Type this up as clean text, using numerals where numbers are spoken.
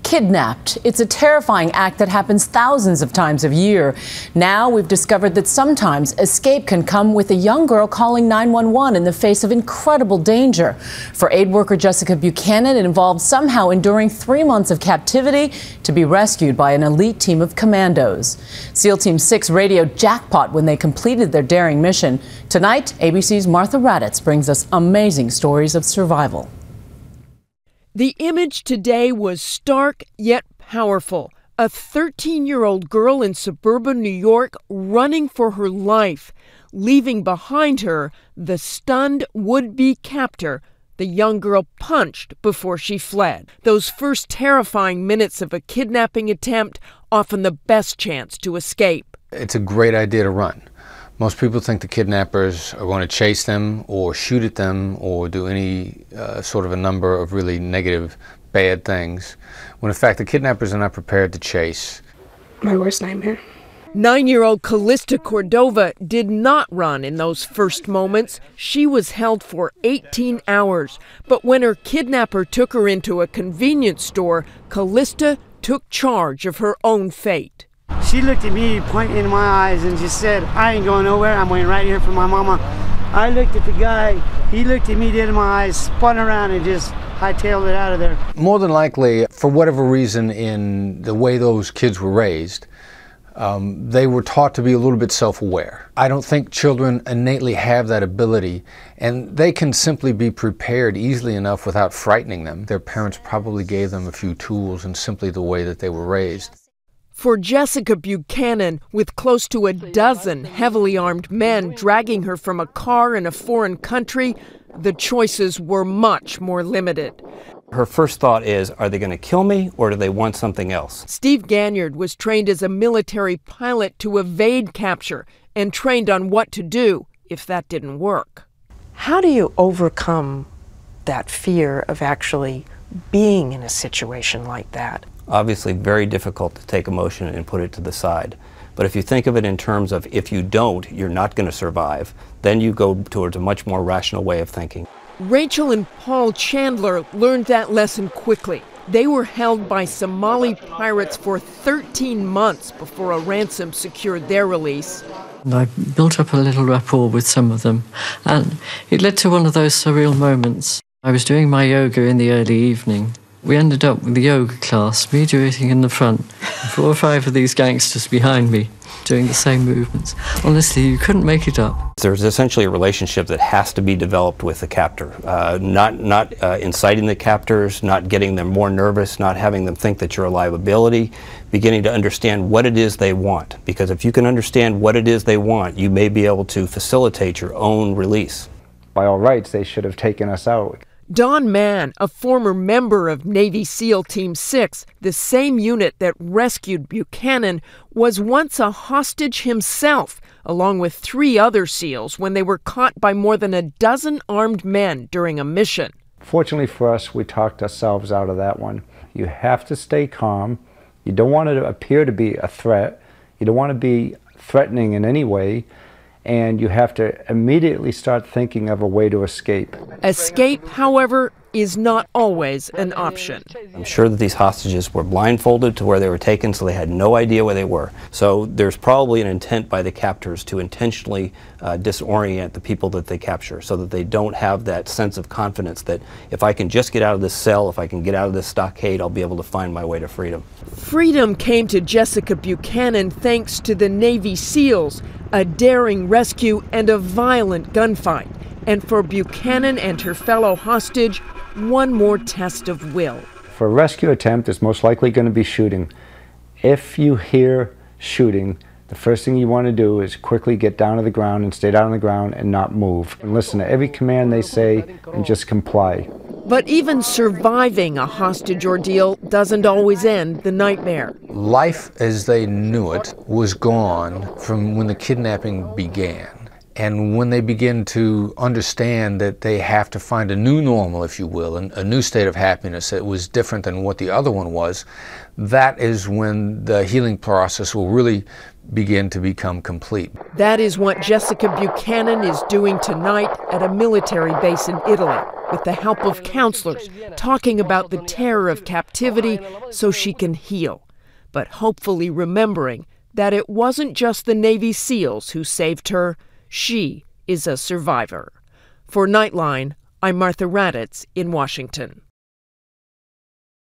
Kidnapped. It's a terrifying act that happens thousands of times a year. Now we've discovered that sometimes escape can come with a young girl calling 911 in the face of incredible danger. For aid worker Jessica Buchanan, it involved somehow enduring 3 months of captivity to be rescued by an elite team of commandos. SEAL Team 6 radioed jackpot when they completed their daring mission. Tonight, ABC's Martha Raddatz brings us amazing stories of survival. The image today was stark yet powerful. A 13-year-old girl in suburban New York running for her life, leaving behind her the stunned would-be captor the young girl punched before she fled. Those first terrifying minutes of a kidnapping attempt, often the best chance to escape. It's a great idea to run. Most people think the kidnappers are going to chase them or shoot at them or do any sort of a number of really negative, bad things, when in fact the kidnappers are not prepared to chase. My worst nightmare. 9-year-old Callista Cordova did not run in those first moments. She was held for 18 hours. But when her kidnapper took her into a convenience store, Callista took charge of her own fate. She looked at me, pointing in my eyes, and just said, "I ain't going nowhere. I'm waiting right here for my mama." I looked at the guy. He looked at me dead in my eyes, spun around, and just hightailed it out of there. More than likely, for whatever reason in the way those kids were raised, they were taught to be a little bit self-aware. I don't think children innately have that ability, and they can simply be prepared easily enough without frightening them. Their parents probably gave them a few tools and simply the way that they were raised. For Jessica Buchanan, with close to a dozen heavily armed men dragging her from a car in a foreign country, the choices were much more limited. Her first thought is, are they going to kill me or do they want something else? Steve GANYARD was trained as a military pilot to evade capture and trained on what to do if that didn't work. How do you overcome that fear of actually being in a situation like that? Obviously very difficult to take emotion and put it to the side. But if you think of it in terms of if you don't, you're not going to survive, then you go towards a much more rational way of thinking. Rachel and Paul Chandler learned that lesson quickly. They were held by Somali pirates for 13 months before a ransom secured their release. And I built up a little rapport with some of them, and it led to one of those surreal moments. I was doing my yoga in the early evening. We ended up with the yoga class, me doing it in the front, and 4 or 5 of these gangsters behind me doing the same movements. Honestly, you couldn't make it up. There's essentially a relationship that has to be developed with the captor. Not inciting the captors, not getting them more nervous, not having them think that you're a liability, beginning to understand what it is they want. Because if you can understand what it is they want, you may be able to facilitate your own release. By all rights, they should have taken us out. Don MANN, a former member of Navy SEAL Team 6, the same unit that rescued Buchanan, was once a hostage himself, along with 3 other SEALs when they were caught by more than a dozen armed men during a mission. Fortunately for us, we talked ourselves out of that one. You have to stay calm. You don't want to appear to be a threat. You don't want to be threatening in any way. And you have to immediately start thinking of a way to escape. Escape, however, is not always an option. I'm sure that these hostages were blindfolded to where they were taken, so they had no idea where they were. So there's probably an intent by the captors to intentionally disorient the people that they capture so that they don't have that sense of confidence that if I can just get out of this cell, if I can get out of this stockade, I'll be able to find my way to freedom. Freedom came to Jessica Buchanan thanks to the Navy SEALs, a daring rescue and a violent gunfight. And for Buchanan and her fellow hostage, one more test of will. For a rescue attempt, it's most likely going to be shooting. If you hear shooting, the first thing you want to do is quickly get down to the ground and stay down on the ground and not move. And listen to every command they say and just comply. But even surviving a hostage ordeal doesn't always end the nightmare. Life as they knew it was gone from when the kidnapping began. And when they begin to understand that they have to find a new normal, if you will, and a new state of happiness that was different than what the other one was, that is when the healing process will really begin to become complete. That is what Jessica Buchanan is doing tonight at a military base in Italy, with the help of counselors, talking about the terror of captivity so she can heal, but hopefully remembering that it wasn't just the Navy SEALs who saved her. She is a survivor. For Nightline, I'm Martha Raddatz in Washington.